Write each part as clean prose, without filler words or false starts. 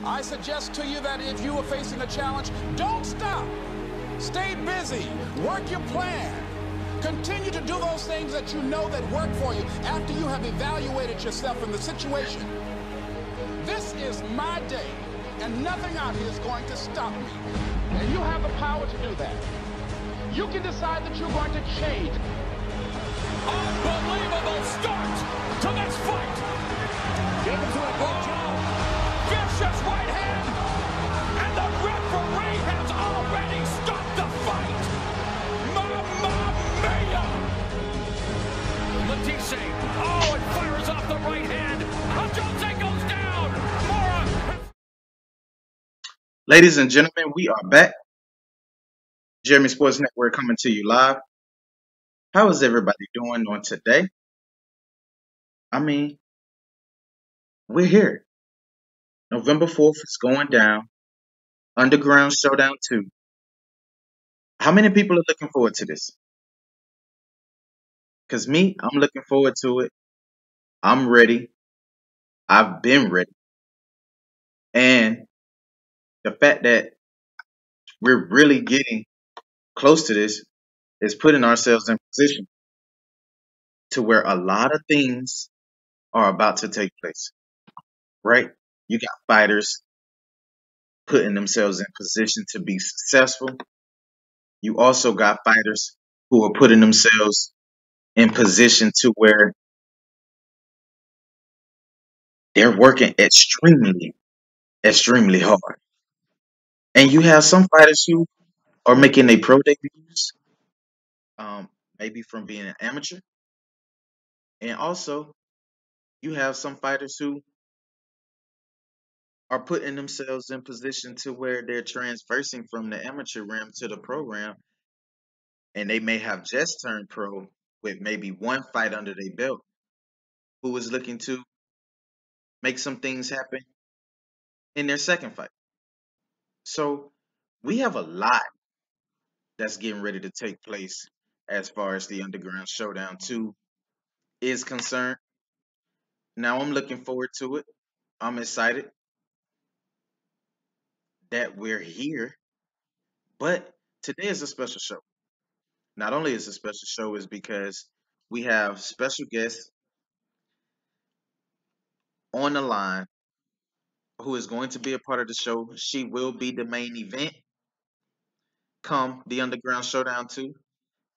I suggest to you that if you are facing a challenge, don't stop. Stay busy. Work your plan. Continue to do those things that you know that work for you after you have evaluated yourself in the situation. This is my day, and nothing out here is going to stop me. And you have the power to do that. You can decide that you're going to change. Unbelievable start to this fight. Jacobs doing a good job. Vicious right hand. And the referee has already stopped the fight. Mamma mia. Matisse. Oh, it fires off the right hand. Jose goes down. Mora. Ladies and gentlemen, we are back. Jeremy Sports Network coming to you live. How is everybody doing on today? I mean, we're here. November 4th is going down. Underground Showdown 2. How many people are looking forward to this? Because me, I'm looking forward to it. I'm ready. I've been ready. And the fact that we're really getting close to this is putting ourselves in position to where a lot of things are about to take place, right? You got fighters putting themselves in position to be successful. You also got fighters who are putting themselves in position to where they're working extremely, extremely hard. And you have some fighters who are making their pro debuts, maybe from being an amateur. And also, you have some fighters who are putting themselves in position to where they're transversing from the amateur realm to the pro realm, and they may have just turned pro with maybe one fight under their belt, who is looking to make some things happen in their second fight. So we have a lot that's getting ready to take place as far as the Underground Showdown 2 is concerned. Now I'm looking forward to it. I'm excited that we're here, but today is a special show. Not only is it a special show is because we have special guests on the line who is going to be a part of the show. She will be the main event come the Underground Showdown 2.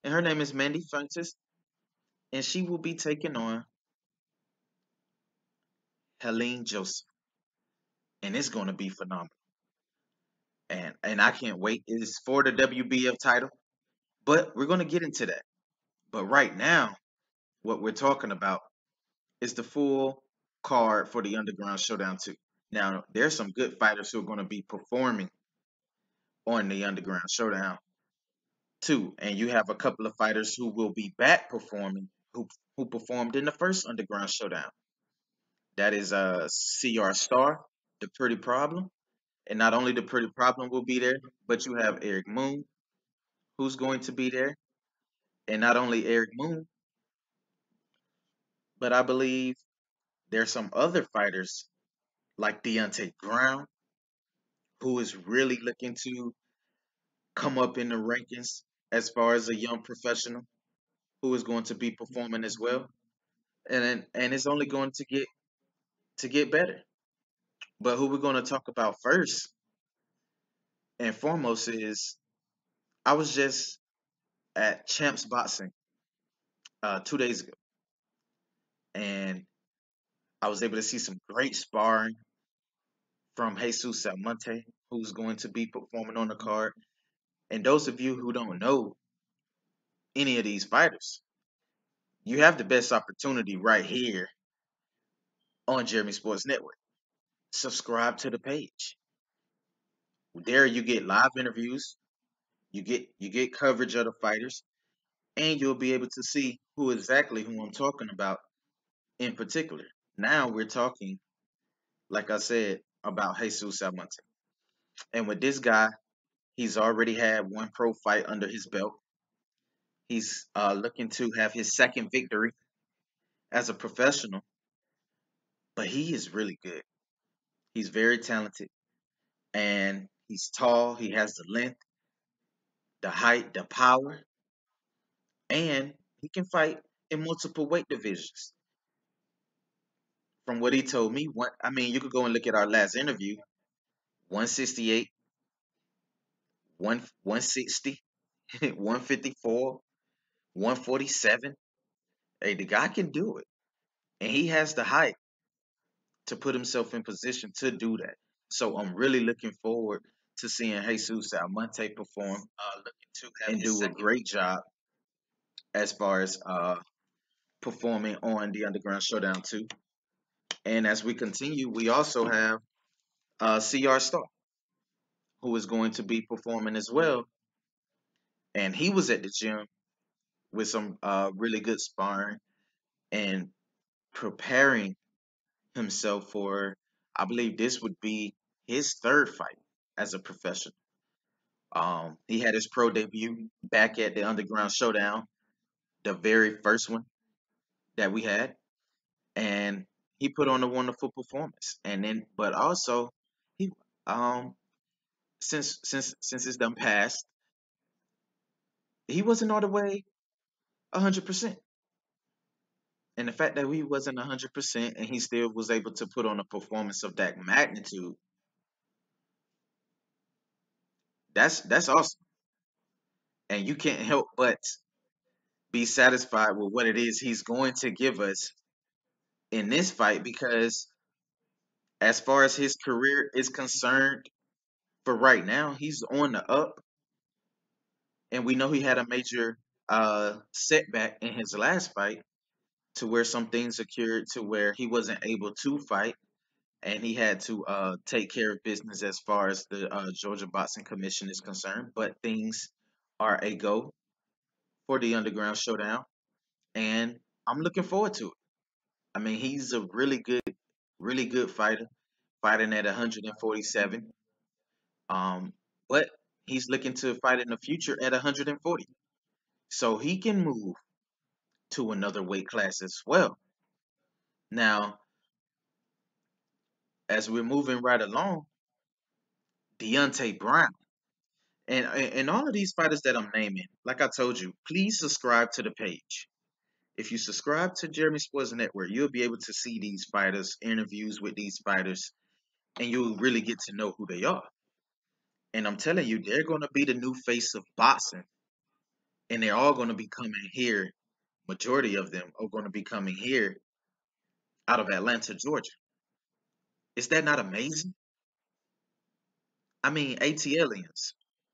And her name is Mandy Fuentes. And she will be taking on Helene Joseph. And it's going to be phenomenal. And I can't wait. It is for the WBF title. But we're going to get into that. But right now, what we're talking about is the full card for the Underground Showdown 2. Now, there's some good fighters who are going to be performing on the Underground Showdown 2. And you have a couple of fighters who will be back performing, who performed in the first Underground Showdown. That is CR Star, the Pretty Problem. And not only the Pretty Problem will be there, but you have Eric Moon, who's going to be there. And not only Eric Moon, but I believe there's some other fighters like Deontay Brown, who is really looking to come up in the rankings as far as a young professional who is going to be performing as well. And it's only going to get better. But who we're going to talk about first and foremost is I was just at Champs Boxing 2 days ago, and I was able to see some great sparring from Jesus Almonte, who's going to be performing on the card. And those of you who don't know any of these fighters, you have the best opportunity right here on Jeremy Sports Network. Subscribe to the page. There you get live interviews, you get coverage of the fighters, and you'll be able to see who I'm talking about in particular. Now we're talking, like I said, about Jesus Almonte. And with this guy, he's already had one pro fight under his belt. He's looking to have his second victory as a professional, but he is really good. He's very talented. And he's tall, he has the length, the height, the power, and he can fight in multiple weight divisions. From what he told me, I mean, you could go and look at our last interview, 168, 160, 154, 147. Hey, the guy can do it. And he has the height to put himself in position to do that. So I'm really looking forward to seeing Jesus Almonte perform and do a great job as far as performing on the Underground Showdown 2. And as we continue, we also have CR Star, who is going to be performing as well. And he was at the gym with some really good sparring and preparing himself for, I believe this would be his third fight as a professional. He had his pro debut back at the Underground Showdown, the very first one that we had, and he put on a wonderful performance. And then, but also, he um since it's done passed, he wasn't all the way 100%. And the fact that he wasn't 100% and he still was able to put on a performance of that magnitude, that's awesome. And you can't help but be satisfied with what it is he's going to give us in this fight because as far as his career is concerned, for right now, he's on the up, and we know he had a major setback in his last fight to where some things occurred to where he wasn't able to fight, and he had to take care of business as far as the Georgia Boxing Commission is concerned. But things are a go for the Underground Showdown, and I'm looking forward to it. I mean, he's a really good fighter, fighting at 147. Um, but he's looking to fight in the future at 140. So he can move to another weight class as well. Now, as we're moving right along, Deontay Brown. And all of these fighters that I'm naming, like I told you, please subscribe to the page. If you subscribe to Jeremy Sports Network, you'll be able to see these fighters, interviews with these fighters, and you'll really get to know who they are. And I'm telling you, they're going to be the new face of boxing, and they're all going to be coming here. Majority of them are going to be coming here out of Atlanta, Georgia. Is that not amazing? I mean, ATLians,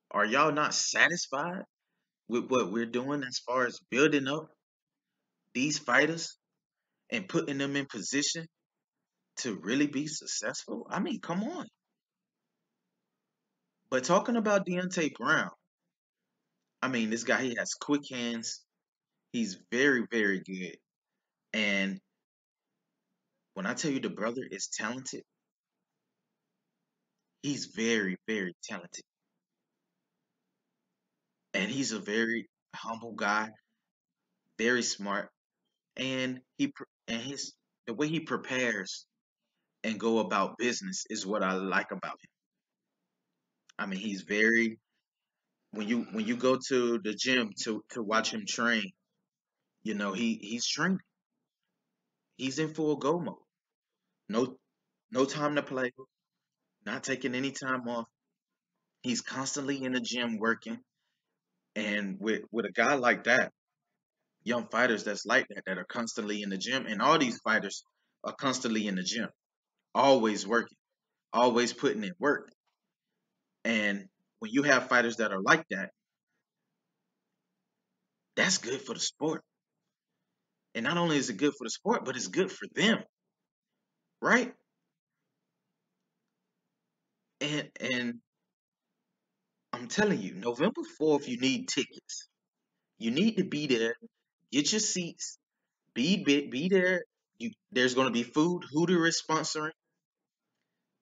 are y'all not satisfied with what we're doing as far as building up these fighters and putting them in position to really be successful? I mean, come on. But talking about Deontay Brown, I mean, this guy, he has quick hands. He's very, very good. And when I tell you the brother is talented, he's very, very talented. And he's a very humble guy, very smart. And and his the way he prepares and go about business is what I like about him. I mean, he's very when you go to the gym to watch him train, you know, he's training. He's in full go mode. No no time to play, not taking any time off. He's constantly in the gym working. And with a guy like that, young fighters that's like that are constantly in the gym, and all these fighters are constantly in the gym, always working, always putting in work. And when you have fighters that are like that, that's good for the sport. And not only is it good for the sport, but it's good for them, right? And I'm telling you, November 4th, you need tickets. You need to be there. Get your seats. Be there. There's going to be food. Hooter is sponsoring.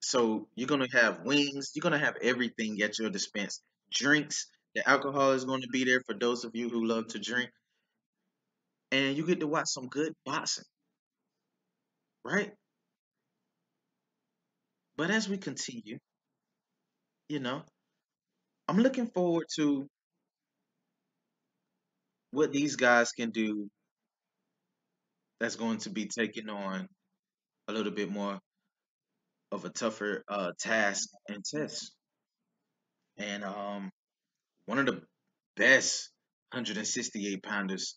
So you're going to have wings. You're going to have everything at your dispense. Drinks. The alcohol is going to be there for those of you who love to drink. And you get to watch some good boxing, right? But as we continue, You know, I'm looking forward to what these guys can do that's going to be taking on a little bit more of a tougher task and test. And one of the best 168 pounders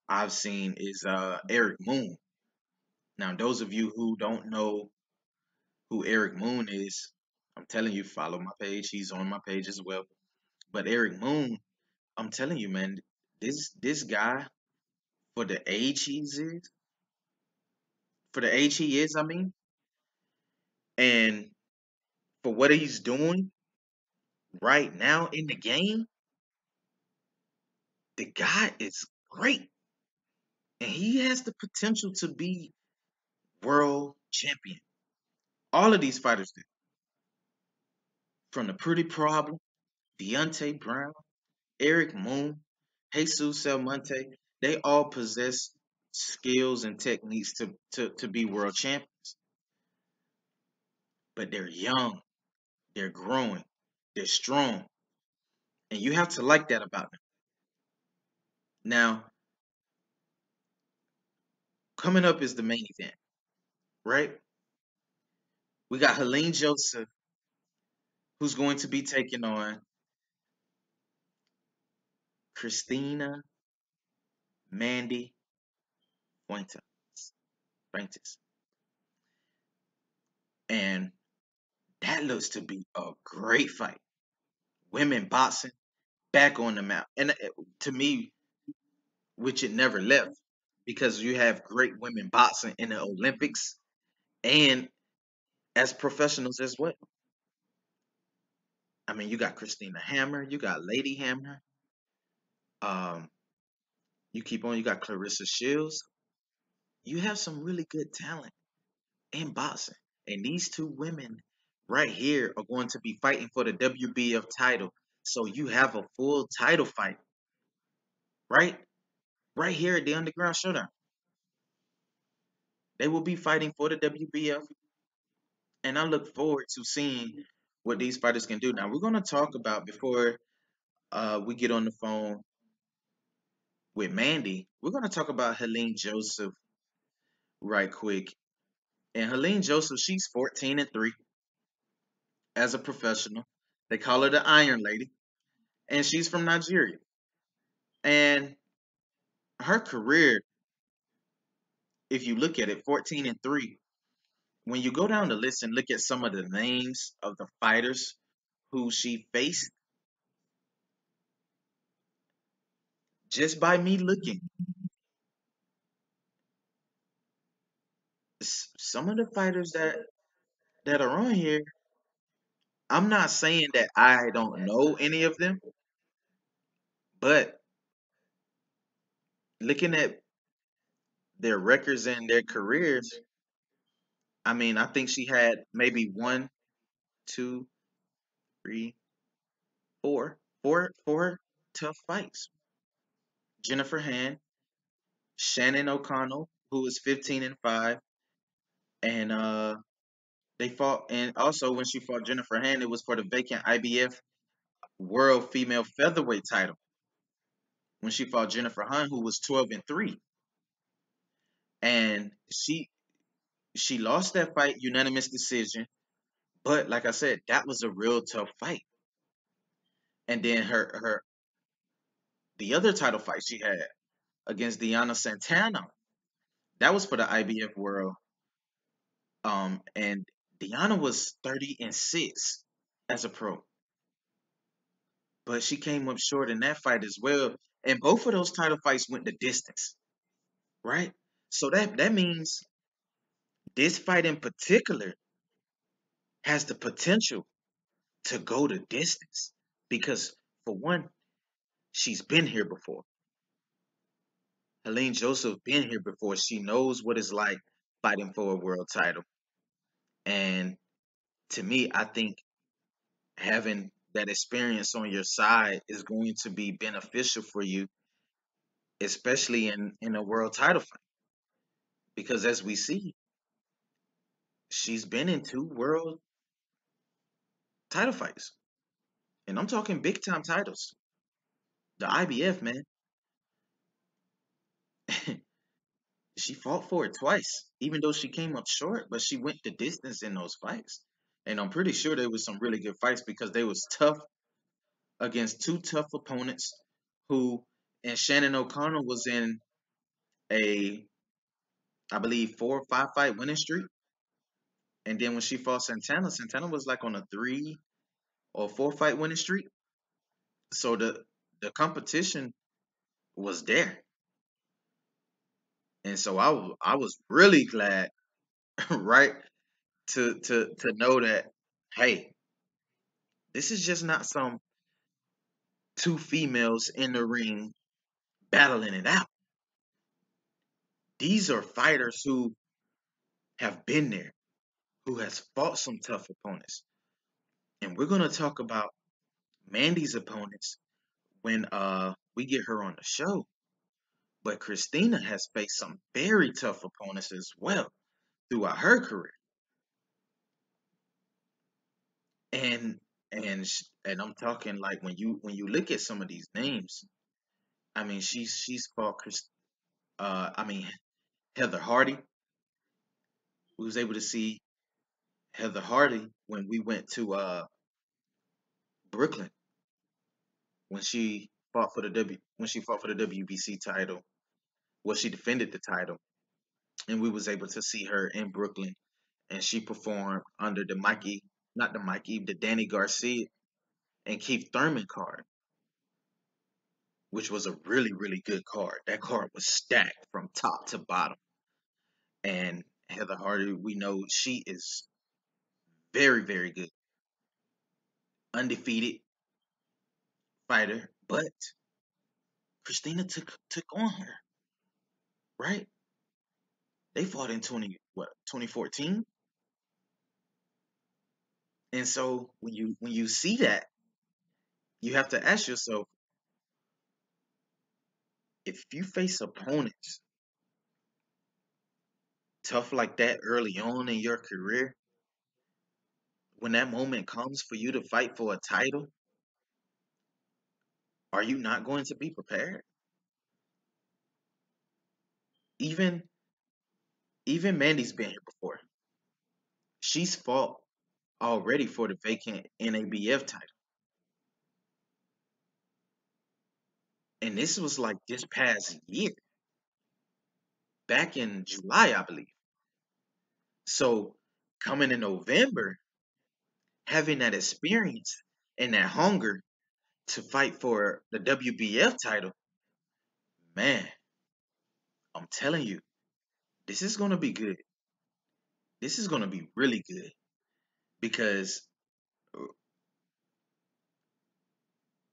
I've seen is Eric Moon. Now, those of you who don't know who Eric Moon is, I'm telling you, follow my page. He's on my page as well. But Eric Moon, I'm telling you, man, this guy for the age he's is, for the age he is, I mean, and for what he's doing right now in the game, the guy is great, and he has the potential to be world champion. All of these fighters did, from the Pretty Problem, Deontay Brown, Eric Moon, Jesus Salmonte, they all possess skills and techniques to be world champions. But they're young, they're growing, they're strong, and you have to like that about them. Now, coming up is the main event, right? We got Helene Joseph, who's going to be taking on Christina Mandy Fuentes. Fuentes. And that looks to be a great fight. Women boxing back on the map. And to me, which it never left, because you have great women boxing in the Olympics and as professionals as well. I mean, you got Christina Hammer, you got Lady Hammer, um, you keep on, you got Clarissa Shields. You have some really good talent in boxing. And these two women right here are going to be fighting for the WBF title. So you have a full title fight, right? Right here at the Underground Showdown. They will be fighting for the WBF. And I look forward to seeing what these fighters can do. Now, we're going to talk about, before we get on the phone with Mandy, we're going to talk about Helene Joseph right quick. And Helene Joseph, she's 14-3 as a professional. They call her the Iron Lady. And she's from Nigeria. And her career, if you look at it, 14-3, when you go down the list and look at some of the names of the fighters who she faced, just by me looking, some of the fighters that are on here, I'm not saying that I don't know any of them, but looking at their records and their careers, I mean, I think she had maybe one, two, three, four tough fights. Jennifer Han, Shannon O'Connell, who was 15-5, and they fought. And also, when she fought Jennifer Han, it was for the vacant IBF World Female Featherweight title. When she fought Jennifer Han, who was 12-3, and she lost that fight unanimous decision. But like I said, that was a real tough fight. And then her the other title fight she had against Diana Santana, that was for the IBF World. And Diana was 30-6 as a pro, but she came up short in that fight as well. And both of those title fights went the distance, right? So that means this fight in particular has the potential to go the distance because, for one, she's been here before. Helene Joseph been here before. She knows what it's like fighting for a world title. And to me, I think having that experience on your side is going to be beneficial for you, especially in a world title fight. Because as we see, she's been in two world title fights. And I'm talking big time titles. The IBF, man. She fought for it twice, even though she came up short, but she went the distance in those fights. And I'm pretty sure there was some really good fights because they was tough against two tough opponents who, and Shannon O'Connor was in a, I believe, 4 or 5 fight winning streak. And then when she fought Santana, Santana was like on a 3 or 4 fight winning streak. So the competition was there. And so I was really glad, right, to know that, hey, this is just not some two females in the ring battling it out. These are fighters who have been there, who has fought some tough opponents. And we're gonna talk about Mandy's opponents when we get her on the show. But Christina has faced some very tough opponents as well throughout her career. And and I'm talking like when you look at some of these names, I mean she's fought I mean Heather Hardy. We was able to see Heather Hardy when we went to Brooklyn when she fought for the WBC title. Well, she defended the title, and we was able to see her in Brooklyn, and she performed under the Danny Garcia and Keith Thurman card, which was a really really good card. That card was stacked from top to bottom, and Heather Hardy, we know she is very very good, undefeated fighter, but Christina took on her, right? They fought in 2014. And so when you see that, you have to ask yourself, if you face opponents tough like that early on in your career, when that moment comes for you to fight for a title, are you not going to be prepared? Even even Mandy's been here before. She's fought already for the vacant NABF title. And this was like this past year, back in July, I believe. So coming in November, having that experience and that hunger to fight for the WBF title, man, I'm telling you, this is going to be good. This is going to be really good because uh,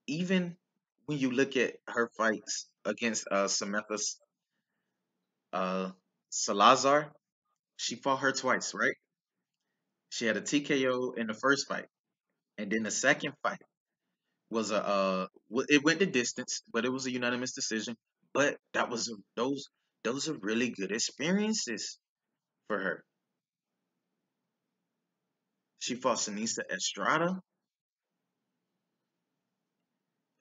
even when you look at her fights against Samantha uh, Salazar, she fought her twice, right? She had a TKO in the first fight, and then the second fight was it went the distance, but it was a unanimous decision. But those are really good experiences for her. She fought Sinisa Estrada,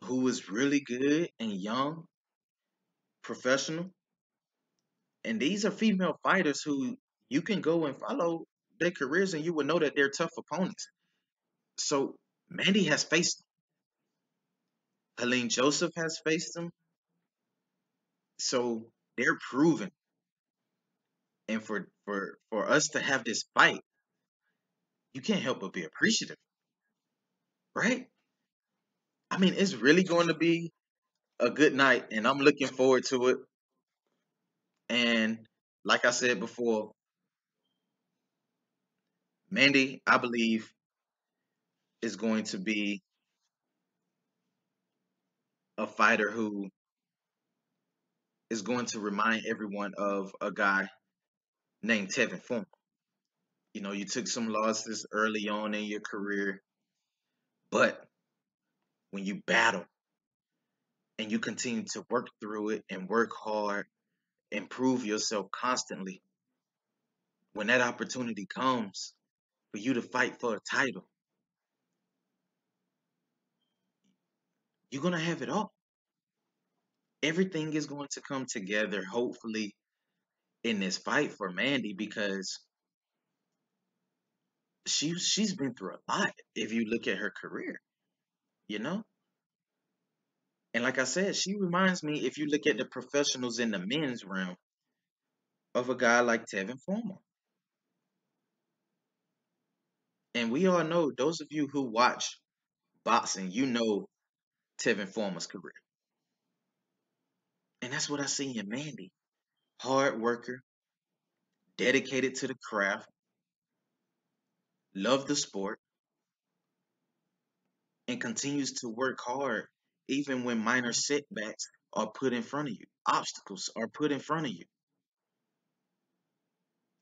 who was really good and young, professional. And these are female fighters who you can go and follow their careers and you will know that they're tough opponents. So Mandy has faced them. Helene Joseph has faced them. So they're proven. And for us to have this fight, you can't help but be appreciative, right? I mean, it's really going to be a good night, and I'm looking forward to it. And like I said before, Mandy, I believe, is going to be a fighter who is going to remind everyone of a guy named Tevin Funk. You know, you took some losses early on in your career, but when you battle and you continue to work through it and work hard, improve yourself constantly, when that opportunity comes for you to fight for a title, you're gonna have it all. Everything is going to come together, hopefully, in this fight for Mandy because she's been through a lot. If you look at her career, you know, and like I said, she reminds me, if you look at the professionals in the men's realm, of a guy like Tevin Former. And we all know, those of you who watch boxing, you know Tevin Former's career. And that's what I see in Mandy. Hard worker, dedicated to the craft, love the sport, and continues to work hard even when minor setbacks are put in front of you. Obstacles are put in front of you.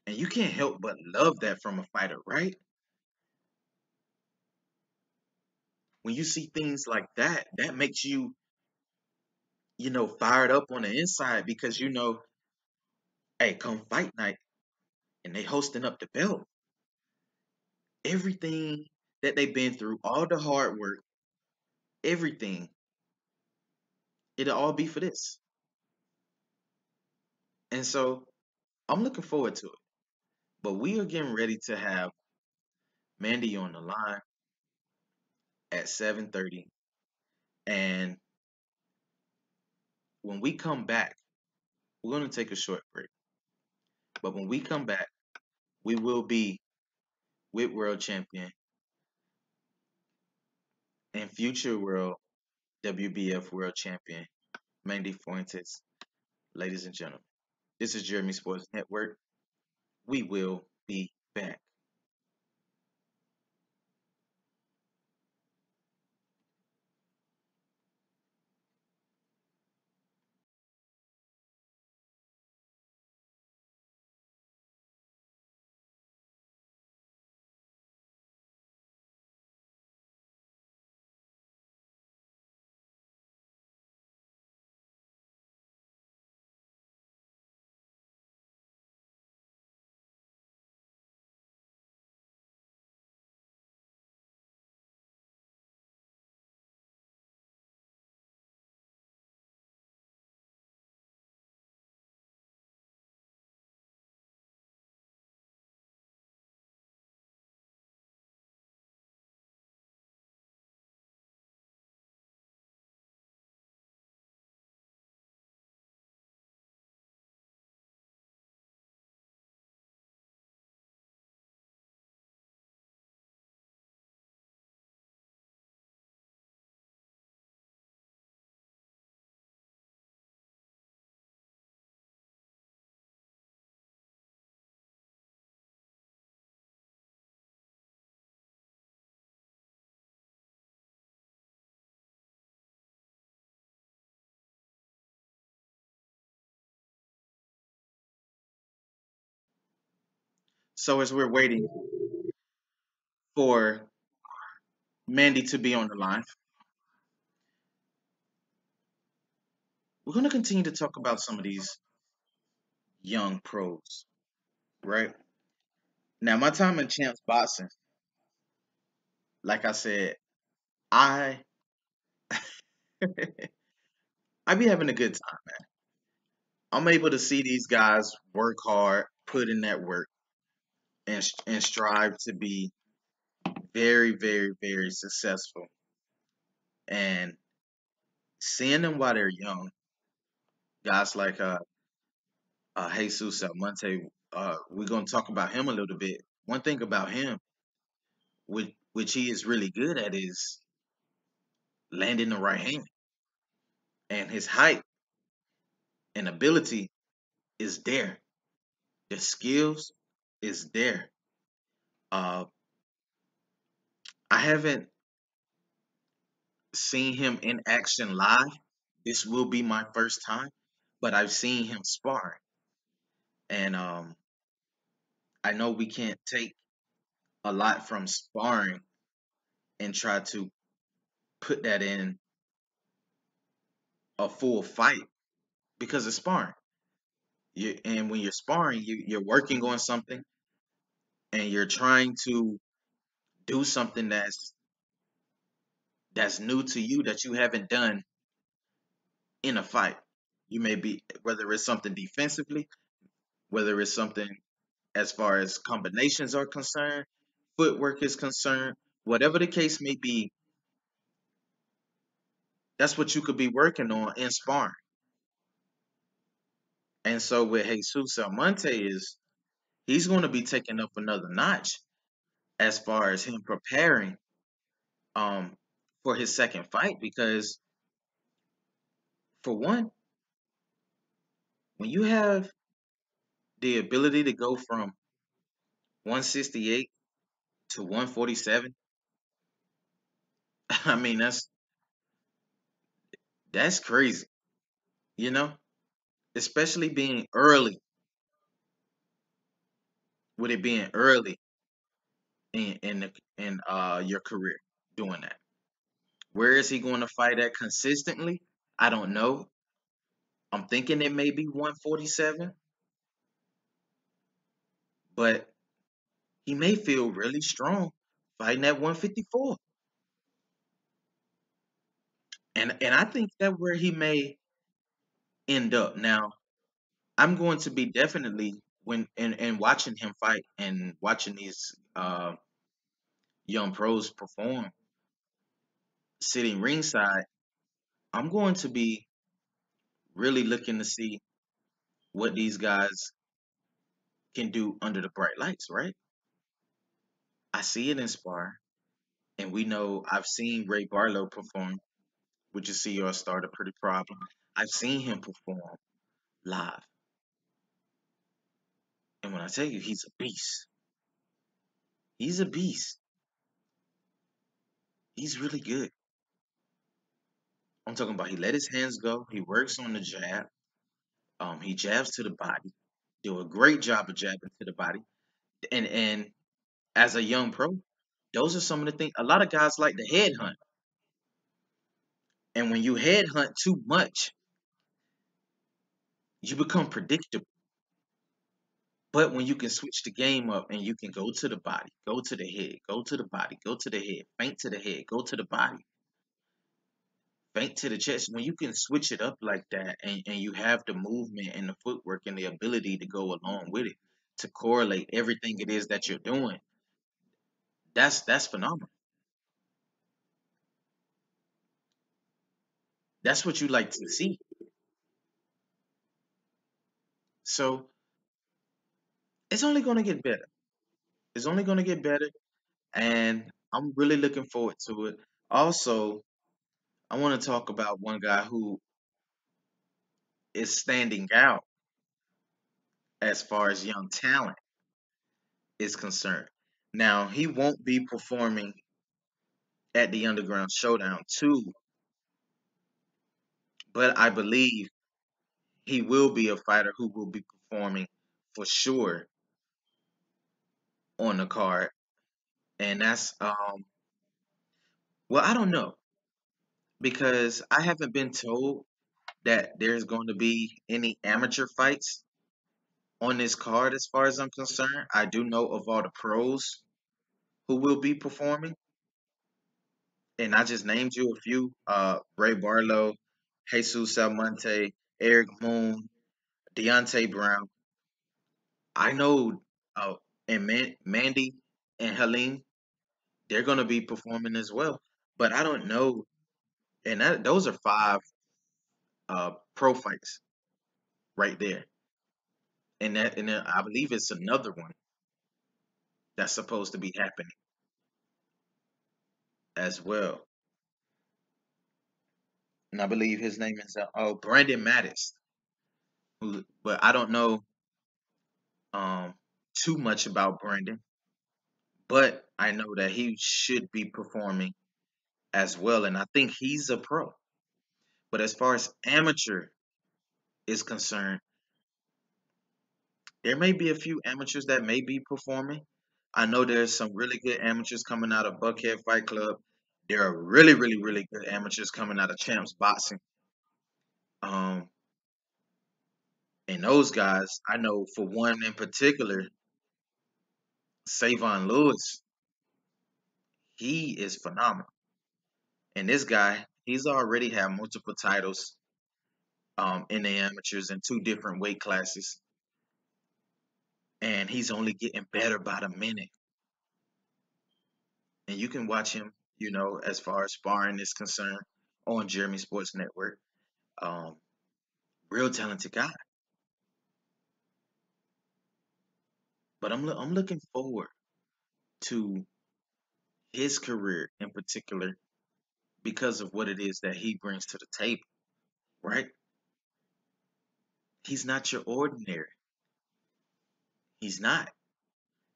And you can't help but love that from a fighter, right? When you see things like that, that makes you, fired up on the inside because hey, come fight night and they hosting up the belt. Everything that they've been through, all the hard work, everything, it'll all be for this. And so I'm looking forward to it. But we are getting ready to have Mandy on the line at 7:30. And when we come back, we're going to take a short break. But when we come back, we will be with world champion and future world WBF world champion Mandy Fuentes. Ladies and gentlemen, this is Jeremy Sports Network. We will be back. So as we're waiting for Mandy to be on the line, we're going to continue to talk about some of these young pros, right? Now, my time in champs boxing, like I said, I I be having a good time, man. I'm able to see these guys work hard, put in that work, and strive to be very, very, very successful. And seeing them while they're young, guys like Jesus Almonte, we're gonna talk about him a little bit. One thing about him, which he is really good at, is landing the right hand, and his height and ability is there. The skills is there. Uh, I haven't seen him in action live. This will be my first time, but I've seen him sparring, and I know we can't take a lot from sparring and try to put that in a full fight because it's sparring. And when you're sparring, you're working on something and you're trying to do something that's that's new to you that you haven't done in a fight. You may be, whether it's something defensively, whether it's something as far as combinations are concerned, footwork is concerned, whatever the case may be, that's what you could be working on in sparring. And so with Jesus Almonte is he's going to be taking up another notch as far as him preparing um for his second fight because for one, when you have the ability to go from 168 to 147, I mean that's crazy, you know, especially being early with it being early in your career doing that. Where is he going to fight at consistently? I don't know. I'm thinking it may be 147, but he may feel really strong fighting at 154. And I think that where he may end up. Now, I'm going to be definitely when and watching him fight and watching these young pros perform sitting ringside, I'm going to be really looking to see what these guys can do under the bright lights, right? I see it in spar, and we know I've seen Ray Barlow perform, which is CR Star, the Pretty Problem. I've seen him perform live, and when I tell you he's a beast, he's a beast. He's really good. I'm talking about he let his hands go. He works on the jab. He jabs to the body. Do a great job of jabbing to the body. And as a young pro, those are some of the things. A lot of guys like to headhunt, and when you headhunt too much, you become predictable. But when you can switch the game up and you can go to the body, go to the head, go to the body, go to the head, feint to the head, go to the body, feint to the chest. When you can switch it up like that and you have the movement and the footwork and the ability to go along with it, to correlate everything it is that you're doing, that's phenomenal. That's what you like to see. So it's only gonna get better. It's only gonna get better. And I'm really looking forward to it. Also, I want to talk about one guy who is standing out as far as young talent is concerned. Now, he won't be performing at the Underground Showdown 2, but I believe he will be a fighter who will be performing for sure on the card. And that's well, I don't know because I haven't been told that there's going to be any amateur fights on this card as far as I'm concerned. I do know of all the pros who will be performing, and I just named you a few: Ray Barlow, Jesus Almonte, Eric Moon, Deontay Brown. I know, and Mandy and Helene, they're gonna be performing as well. But I don't know, and those are five pro fights right there, and then I believe it's another one that's supposed to be happening as well. And I believe his name is Brandon Mattis, who, but I don't know um too much about Brandon, but I know that he should be performing as well, and I think he's a pro. But as far as amateur is concerned, there may be a few amateurs that may be performing. I know there's some really good amateurs coming out of Buckhead Fight Club. There are really, really, really good amateurs coming out of Champs Boxing. Um, and those guys, I know for one in particular, Savon Lewis, he is phenomenal. And this guy, he's already had multiple titles in the amateurs in 2 different weight classes. And he's only getting better by the minute. And you can watch him, as far as sparring is concerned on Jeremy Sports Network. Um, Real talented guy. But I'm looking forward to his career in particular because of what it is that he brings to the table, right? He's not your ordinary. He's not.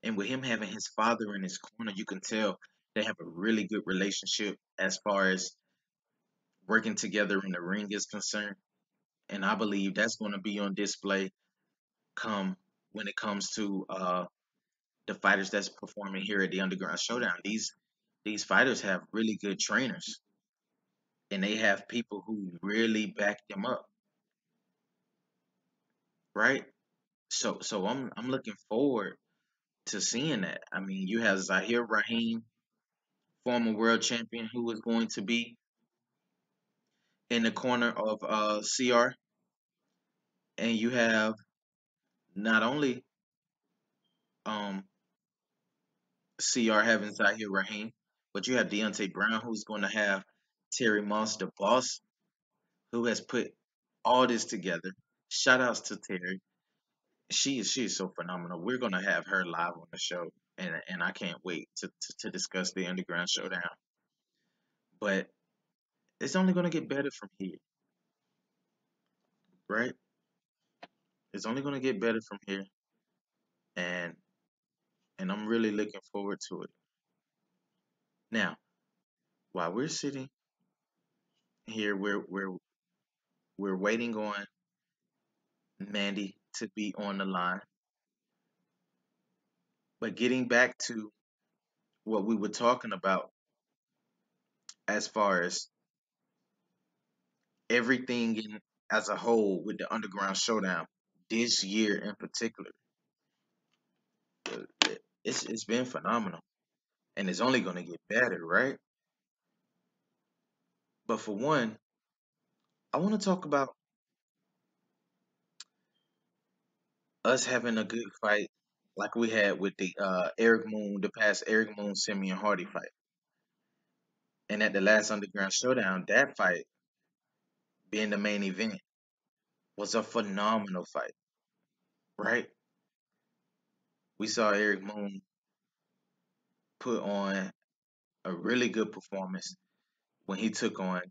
And with him having his father in his corner, you can tell they have a really good relationship as far as working together in the ring is concerned. And I believe that's going to be on display come when it comes to the fighters that's performing here at the Underground Showdown. These fighters have really good trainers, and they have people who really back them up, right? So I'm looking forward to seeing that. I mean, you have Zahir Rahim, former world champion, who is going to be in the corner of CR, and you have not only um CR having Zahir Rahim, but you have Deontay Brown, who's going to have Terry Moss, the boss, who has put all this together. Shout outs to Terry. She is so phenomenal. We're gonna have her live on the show, and I can't wait to discuss the Underground Showdown. But it's only gonna get better from here, right? It's only gonna get better from here, and I'm really looking forward to it. Now, while we're sitting here, we're waiting on Mandy to be on the line. But getting back to what we were talking about as far as everything as a whole with the Underground Showdown this year in particular, it's been phenomenal, and it's only going to get better, right? But for one, I want to talk about us having a good fight like we had with the the past Eric Moon Simeon Hardy fight, and at the last Underground Showdown, that fight being the main event was a phenomenal fight, right? We saw Eric Moon put on a really good performance when he took on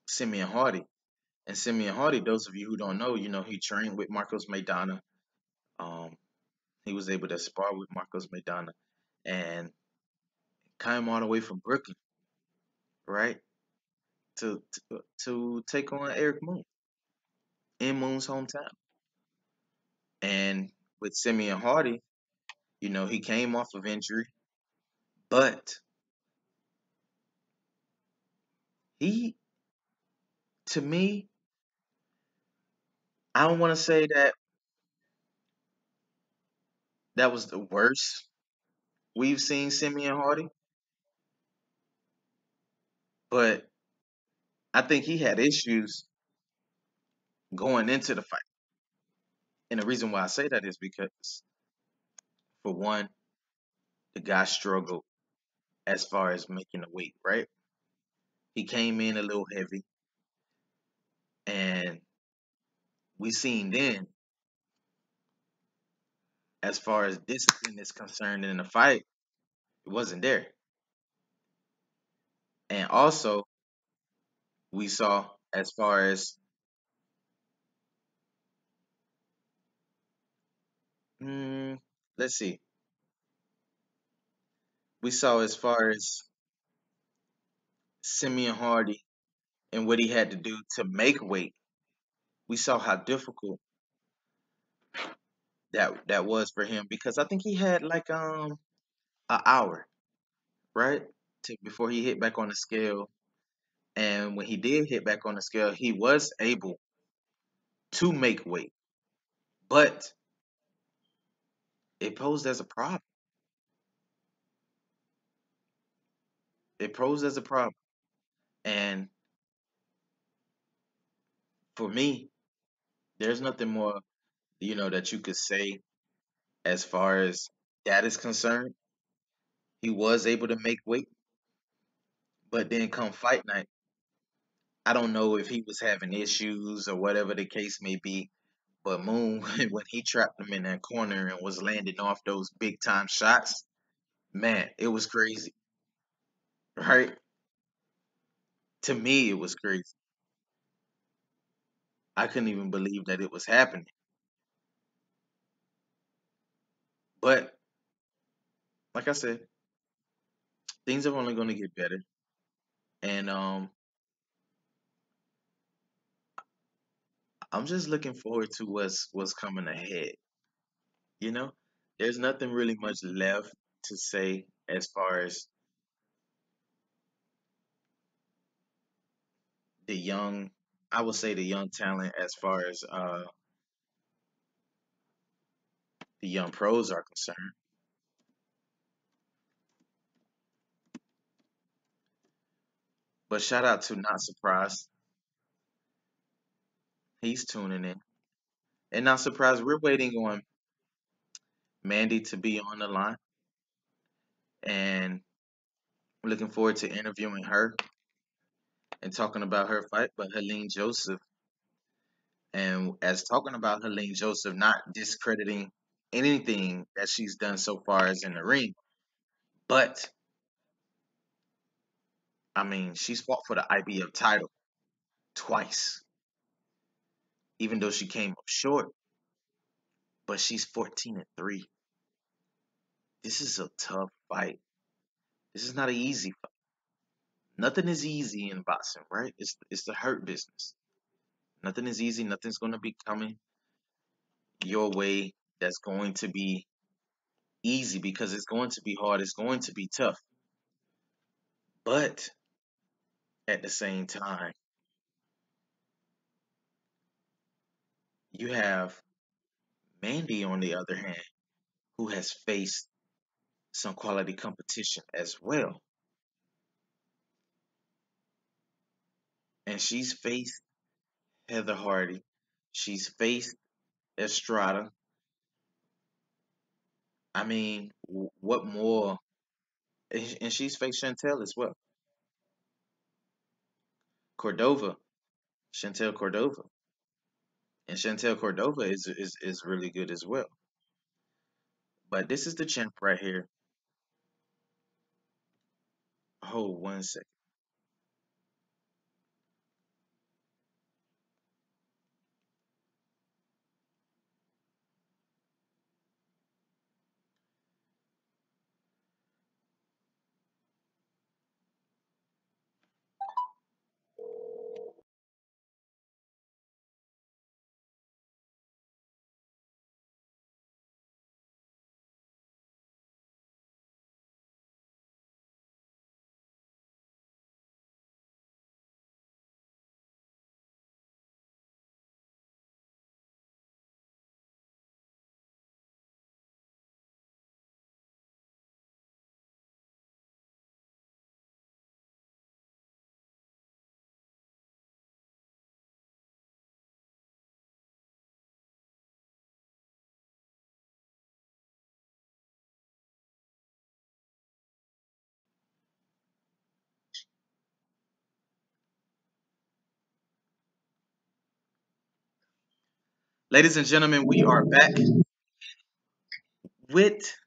Simeon Hardy. And Simeon Hardy, those of you who don't know, he trained with Marcos Maidana. Um, he was able to spar with Marcos Maidana and came all the way from Brooklyn, right, to take on Eric Moon in Moon's hometown. And with Simeon Hardy, he came off of injury, but he, to me, I don't want to say that was the worst we've seen Simeon Hardy, but I think he had issues going into the fight. And the reason why I say that is because, for one, the guy struggled as far as making the weight, right? He came in a little heavy, and we seen then, as far as discipline is concerned in the fight, it wasn't there. And also, we saw as far as, mm, let's see, we saw as far as Simeon Hardy and what he had to do to make weight. We saw how difficult that was for him because I think he had like an hour, right, before he hit back on the scale. And when he did hit back on the scale, he was able to make weight. But it posed as a problem. It posed as a problem. And for me, there's nothing more, that you could say as far as that is concerned. He was able to make weight, but then come fight night, I don't know if he was having issues or whatever the case may be. But Moon, when he trapped him in that corner and was landing off those big time shots, man, it was crazy, right? To me, it was crazy. I couldn't even believe that it was happening. But like I said, things are only going to get better, and I'm just looking forward to what's coming ahead. You know, there's nothing really much left to say as far as the young. I would say the young talent as far as the young pros are concerned. But shout out to Not Surprised. He's tuning in. And Not Surprised, we're waiting on Mandy to be on the line. And we're looking forward to interviewing her and talking about her fight. But Helene Joseph, and as talking about Helene Joseph, not discrediting anything that she's done so far as in the ring. But, I mean, she's fought for the IBF title twice, even though she came up short. But she's 14-3. This is a tough fight. This is not an easy fight. Nothing is easy in boxing, right? It's the hurt business. Nothing is easy. Nothing's going to be coming your way that's going to be easy because it's going to be hard. It's going to be tough. But at the same time, you have Mandy on the other hand, who has faced some quality competition as well. And she's faced Heather Hardy. She's faced Estrada. I mean, what more? And she's faced Chantel as well. Cordova, Chantel Cordova. And Chantel Cordova is really good as well. But this is the champ right here. Hold 1 second. Ladies and gentlemen, we are back with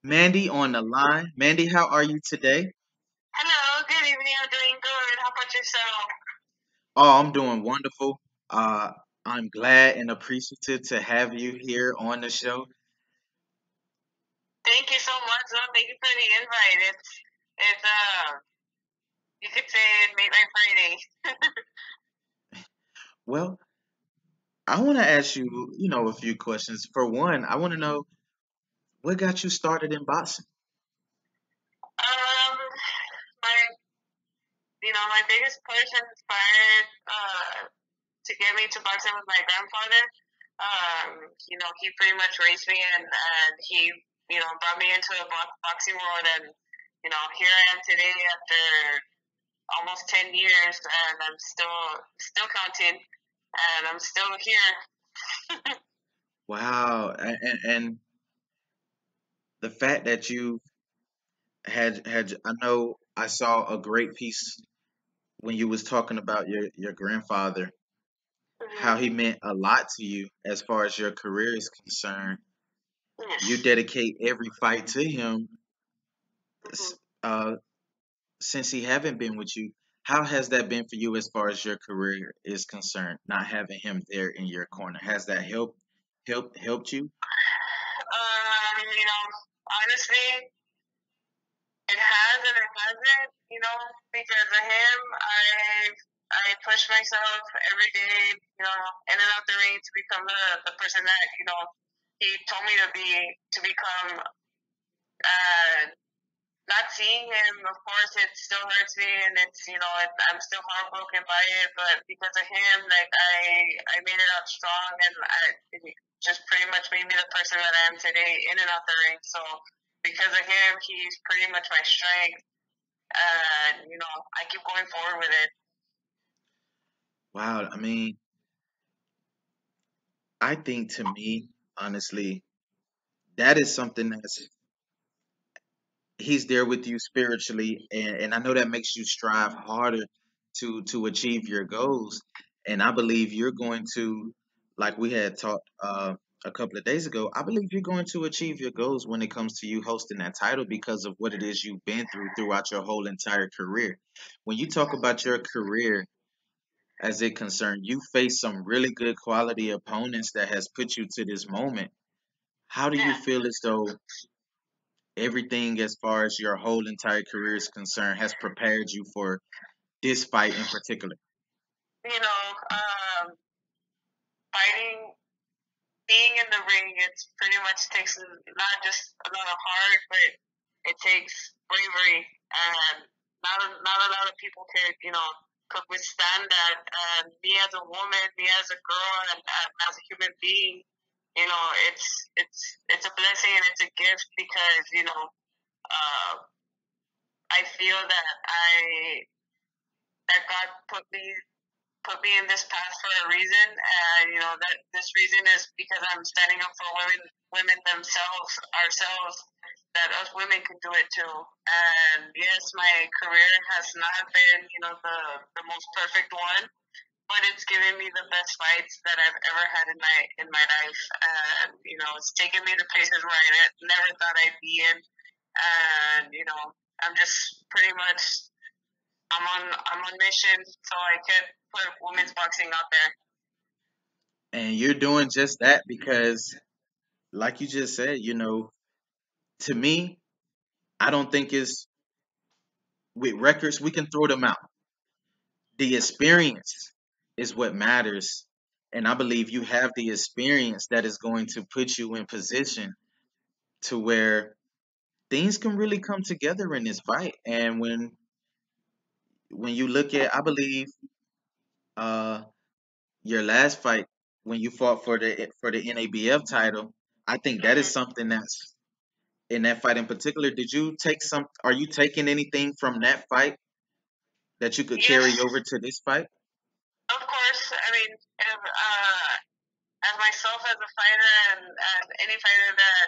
Mandy on the line. Mandy, how are you today? Hello, good evening. I'm doing good. How about yourself? Oh, I'm doing wonderful. Uh, I'm glad and appreciative to have you here on the show. Thank you so much. No, thank you for the invite. It's you could say it made my Friday. Well, I want to ask you, a few questions. For one, I want to know what got you started in boxing. Um, my my biggest person inspired to get me to boxing was my grandfather. He pretty much raised me, and he, brought me into the boxing world, and, here I am today after almost 10 years, and I'm still counting, and I'm still here. Wow. And the fact that you had I know I saw a great piece when you was talking about your grandfather, how he meant a lot to you as far as your career is concerned. You dedicate every fight to him. Uh, since he haven't been with you, how has that been for you as far as your career is concerned? Not having him there in your corner, has that helped you? Honestly, it has and it hasn't, because of him, I push myself every day, in and out the ring to become the person that, he told me to become. Not seeing him, of course, it still hurts me, and I'm still heartbroken by it. But because of him, like I made it out strong, and it just pretty much made me the person that I am today, in and out the ring. So because of him, he's pretty much my strength, and I keep going forward with it. Wow, I mean, I think to me, honestly, that is something that's he's there with you spiritually, and I know that makes you strive harder to achieve your goals. And I believe you're going to, like we had talked a couple of days ago, I believe you're going to achieve your goals when it comes to you hosting that title because of what it is you've been through throughout your whole entire career. When you talk about your career as it concerned, you face some really good quality opponents that has put you to this moment. How do you Yeah. feel as though everything as far as your whole entire career is concerned has prepared you for this fight in particular? Fighting, being in the ring, it's pretty much takes not just a lot of heart, but it takes bravery, and not a lot of people could withstand that. And me as a woman, me as a girl, and as a human being, it's a blessing and it's a gift because I feel that God put me in this path for a reason, and that this reason is because I'm standing up for women themselves, ourselves, that us women can do it too. And yes, my career has not been, the most perfect one, but it's given me the best fights that I've ever had in my life, and it's taken me to places where I never thought I'd be in, and I'm just pretty much I'm on mission, so I could put women's boxing out there. And you're doing just that because, like you just said, to me, I don't think it's with records, we can throw them out. The experience is what matters. And I believe you have the experience that is going to put you in position to where things can really come together in this fight. And when you look at, I believe, uh, your last fight when you fought for the NABF title, I think that is something that's in that fight in particular. Did you take some? Are you taking anything from that fight that you could Yes, carry over to this fight? of course. I mean, as myself as a fighter, and any fighter that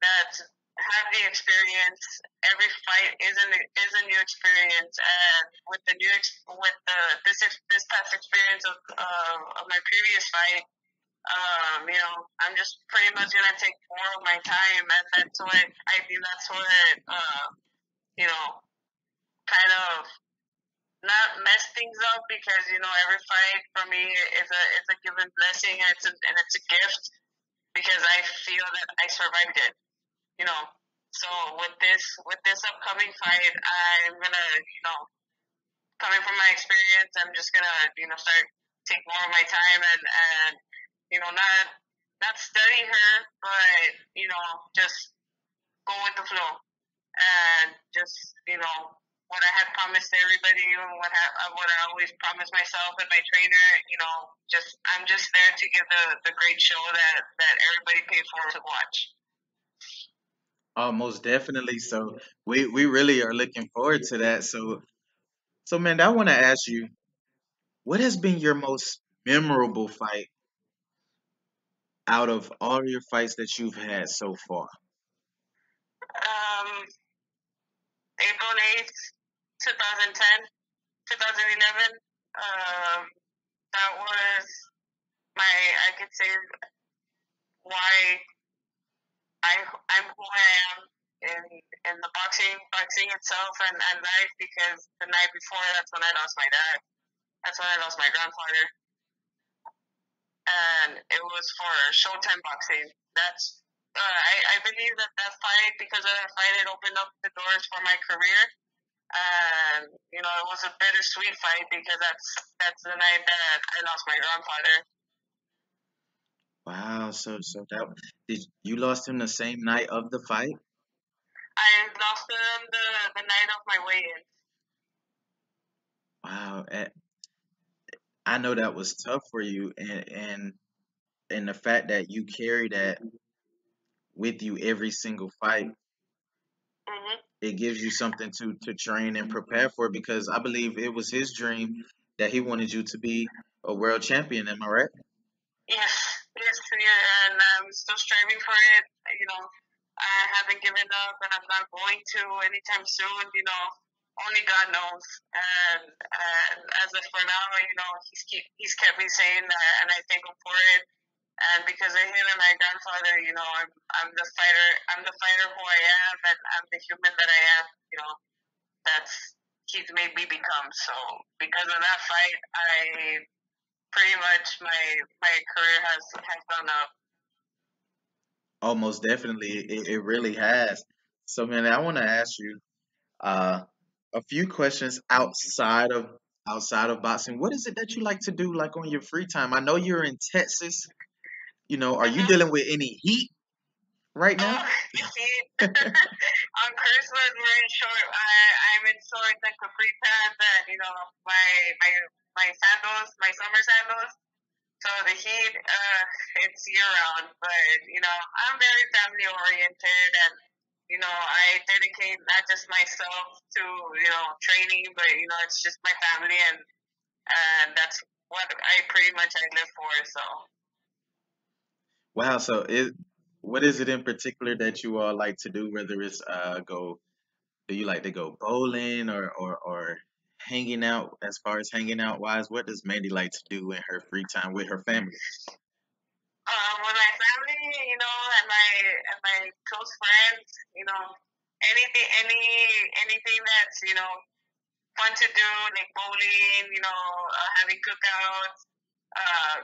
that have the experience, every fight is a new experience, and with the this past experience of my previous fight, I'm just pretty much gonna take more of my time, and that's what I think. That's what kind of not mess things up, because every fight for me is a given blessing, and it's a gift because I feel that I survived it. You know, so with this upcoming fight, I'm gonna coming from my experience, I'm just gonna start take more of my time, and not study her, but just go with the flow, and just what I had promised everybody, and what I always promised myself and my trainer. I'm just there to give the great show that everybody paid for to watch. Oh, most definitely. So we really are looking forward to that. So man, I want to ask you, what has been your most memorable fight out of all your fights that you've had so far? Um, April 8th, 2010, 2011. Um, that was I could say why I'm who I am in the boxing itself and life, because the night before, that's when I lost my dad. That's when I lost my grandfather. And it was for Showtime Boxing. I believe that fight, because of that fight, it opened up the doors for my career. And it was a bittersweet fight, because that's the night that I lost my grandfather. Wow. So that did you lost him the same night of the fight? I lost him the night of my weigh-in. Wow. I know that was tough for you, and the fact that you carry that with you every single fight, Mm-hmm. it gives you something to train and prepare for, because I believe it was his dream that he wanted you to be a world champion. Am I right? Yes, yes, yeah, and I'm still striving for it. I haven't given up, and I'm not going to anytime soon. Only God knows. And as of for now, he's kept me sane, and I thank him for it. And because of him and my grandfather, I'm the fighter. I'm the fighter who I am, and I'm the human that I am. That's he's made me become. So because of that fight, I pretty much my career has gone up. Almost definitely, it really has. So, man, I want to ask you uh, a few questions outside of boxing. What is it that you like to do, like on your free time? I know you're in Texas. Are you Mm-hmm. dealing with any heat right now? You see, on Christmas we're in short. I'm in shorts and capri pants, and my my my sandals, my summer sandals. So the heat, it's year round. But I'm very family oriented, and I dedicate not just myself to training, but it's just my family, and that's what I live for. So Wow. So, what is it in particular that you all like to do? Whether it's do you like to go bowling or hanging out? As far as hanging out wise, what does Mandy like to do in her free time with her family? with my family, and my close friends, anything that's fun to do, like bowling, having cookouts,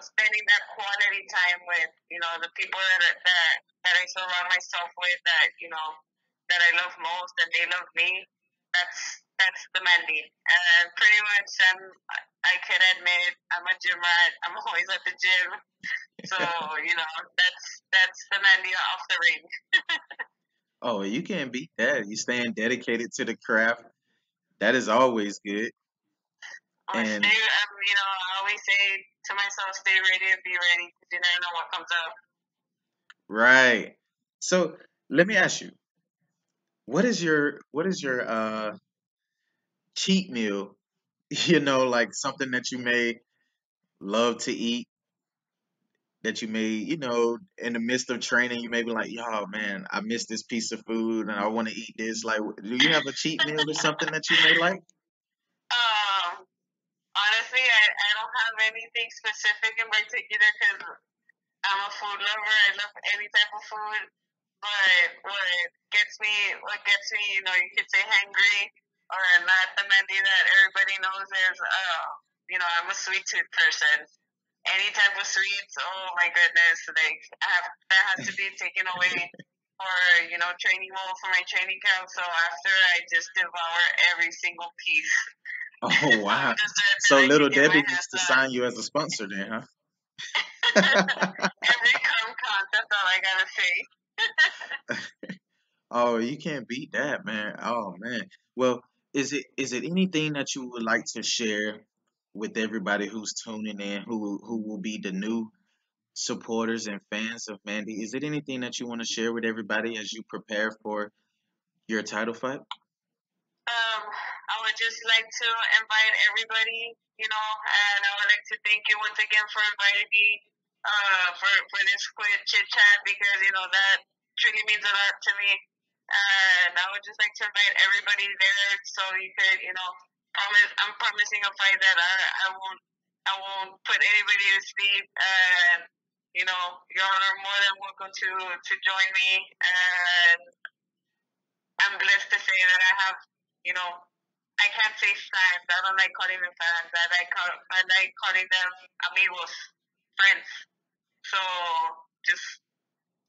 spending that quality time with the people that I surround myself with, that I love most, and they love me. That's the Mandy, and pretty much I can admit I'm a gym rat. I'm always at the gym, so that's the Mandy off the ring. Oh, you can't beat that. You staying dedicated to the craft. That is always good. And I always say to myself, stay ready and be ready, because you never know what comes up. right. So let me ask you, what is your cheat meal? Like something that you may love to eat, that you may, in the midst of training, you may be like, yo, man, I miss this piece of food and I want to eat this. Like, do you have a cheat meal or something that you may like? Um, Honestly, I don't have anything specific in particular, because I'm a food lover. I love any type of food. But what gets me, you could say hangry, or not the Mandy that everybody knows, is, I'm a sweet tooth person. Any type of sweets, oh my goodness, like that has to be taken away for training mode for my training camp. So after, I just devour every single piece Oh, of wow. dessert that So I can Little get my Debbie needs hands to on. sign you as a sponsor then, huh? Every count, that's all I gotta say. Oh, you can't beat that, man. Oh, man. Well, is it anything that you would like to share with everybody who's tuning in, who will be the new supporters and fans of Mandy? Is it anything that you want to share with everybody as you prepare for your title fight? I would just like to invite everybody, and I would like to thank you once again for inviting me for this quick chit chat because that truly means a lot to me. And I would just like to invite everybody there so you could, promise. I'm promising a fight that I won't put anybody to sleep, and y'all are more than welcome to join me. And I'm blessed to say that I have, I can't say fans. I don't like calling them fans. I like calling them amigos, friends. So just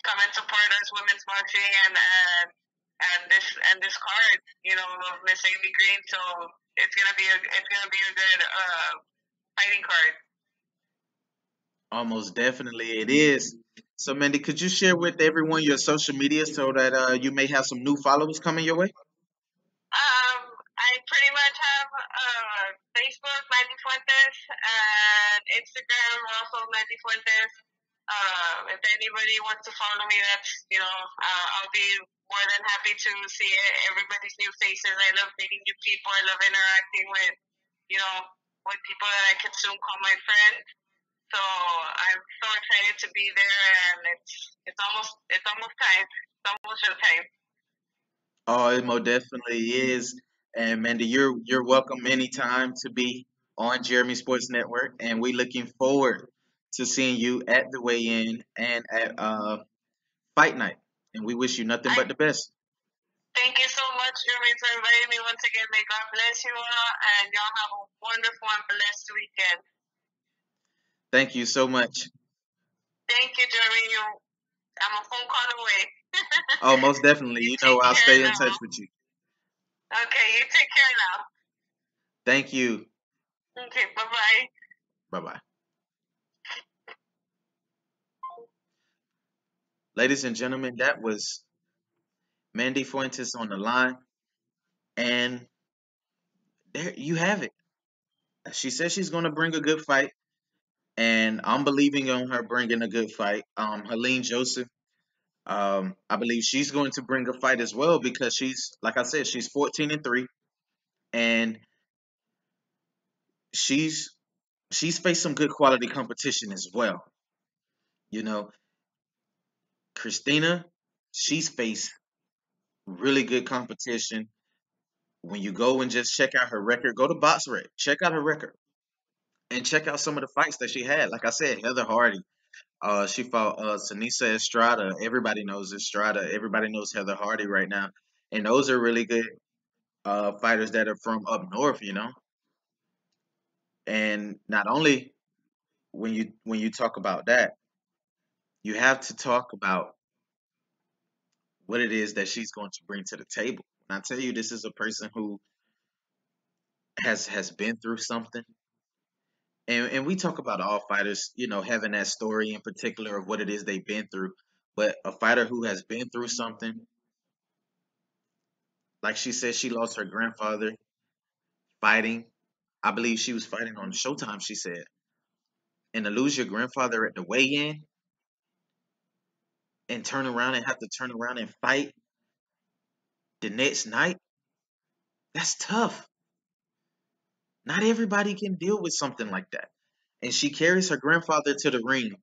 come and support us, women's boxing, and this card, of Miss Amy Green. So it's gonna be a good fighting card. Almost definitely it is. So, Mandy, could you share with everyone your social media so that you may have some new followers coming your way? I pretty much have Facebook, Mandy Fuentes, and Instagram, also Mandy Fuentes. If anybody wants to follow me, that's, I'll be more than happy to see everybody's new faces. I love meeting new people. I love interacting you know, with people that I can soon call my friend. So I'm so excited to be there, and it's almost time. It's almost your time. Oh, it most definitely is. And Mandy, you're welcome anytime to be on Jeremy Sports Network, and we're looking forward to seeing you at the weigh-in and at fight night. And we wish you nothing but I the best. Thank you so much, Jeremy, for inviting me once again. May God bless you all, and y'all have a wonderful and blessed weekend. Thank you so much. Thank you, Jeremy. I'm a phone call away. Oh, most definitely. You You know, take I'll care stay in touch now. with you. Okay, you take care now. Thank you. Okay, bye-bye. Bye bye. Ladies and gentlemen, that was Mandy Fuentes on the line. And there you have it. She says she's going to bring a good fight. And I'm believing on her bringing a good fight. Helene Joseph, I believe she's going to bring a fight as well because she's, like I said, she's 14-3, and she's she's faced some good quality competition as well. You know, Christina, she's faced really good competition. When you go and just check out her record, go to BoxRec, check out her record, and check out some of the fights that she had. Like I said, Heather Hardy. She fought Sanisa Estrada. Everybody knows Estrada. Everybody knows Heather Hardy right now, and those are really good fighters that are from up north. And not only when you talk about that, you have to talk about what it is that she's going to bring to the table. And I tell you, this is a person who has been through something. And we talk about all fighters, having that story in particular of what it is they've been through. But a fighter who has been through something, like she said, she lost her grandfather fighting. I believe she was fighting on Showtime, she said. And to lose your grandfather at the weigh-in and turn around and have to turn around and fight the next night, that's tough. Not everybody can deal with something like that. And she carries her grandfather to the ring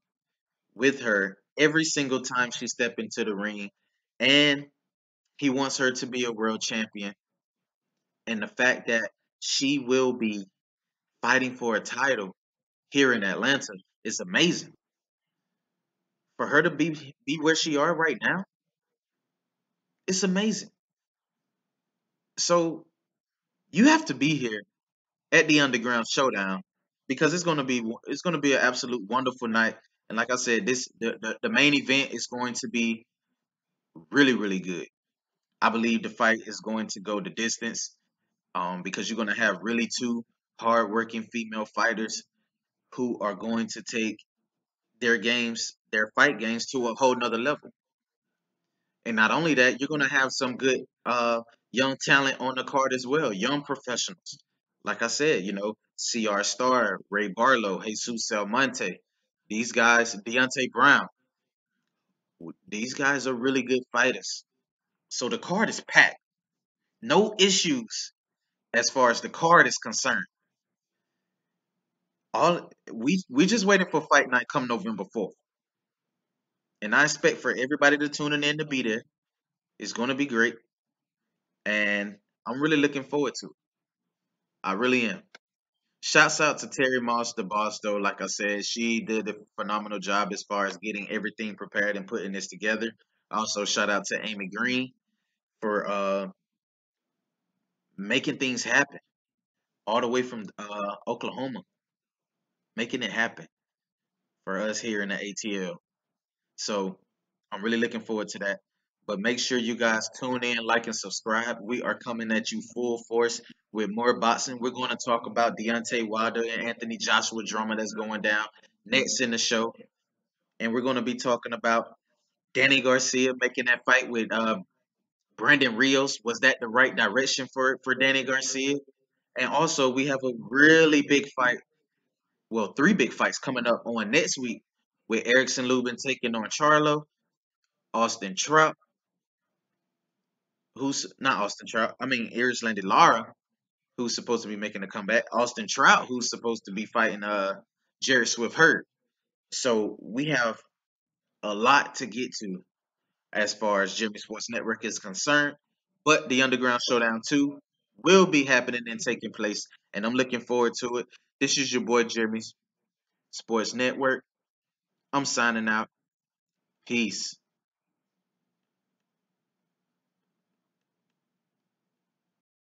with her every single time she steps into the ring. And he wants her to be a world champion. And the fact that she will be fighting for a title here in Atlanta is amazing. For her to be where she are right now, it's amazing. So you have to be here at the Underground Showdown because it's gonna be an absolute wonderful night. And like I said, the main event is going to be really really good. I believe the fight is going to go the distance because you're going to have really two hardworking female fighters who are going to take their fight games to a whole nother level. And not only that, you're gonna have some good young talent on the card as well, young professionals. Like I said, CR Star, Ray Barlow, Jesus Salmonte, these guys, Deontay Brown, these guys are really good fighters. So the card is packed. No issues as far as the card is concerned. All we just waiting for fight night come November 4th. And I expect for everybody to tune in to be there. It's gonna be great. And I'm really looking forward to it. I really am. Shouts out to Terry Moss, the boss, though. Like I said, she did a phenomenal job as far as getting everything prepared and putting this together. Also, shout out to Amy Green for making things happen all the way from Oklahoma, making it happen for us here in the ATL. So I'm really looking forward to that. But make sure you guys tune in, like, and subscribe. We are coming at you full force with more boxing. We're going to talk about Deontay Wilder and Anthony Joshua drama that's going down next in the show. And we're going to be talking about Danny Garcia making that fight with Brandon Rios. Was that the right direction for Danny Garcia? And also, we have a really big fight. Well, three big fights coming up on next week with Erickson Lubin taking on Charlo, Austin Trout, who's not Austin Trout. I mean, Landy Lara, who's supposed to be making a comeback. Austin Trout, who's supposed to be fighting Jared Swift Hurt. So we have a lot to get to as far as Jimmy Sports Network is concerned. But the Underground Showdown 2 will be happening and taking place, and I'm looking forward to it. This is your boy Jeremy Sports Network. I'm signing out. Peace.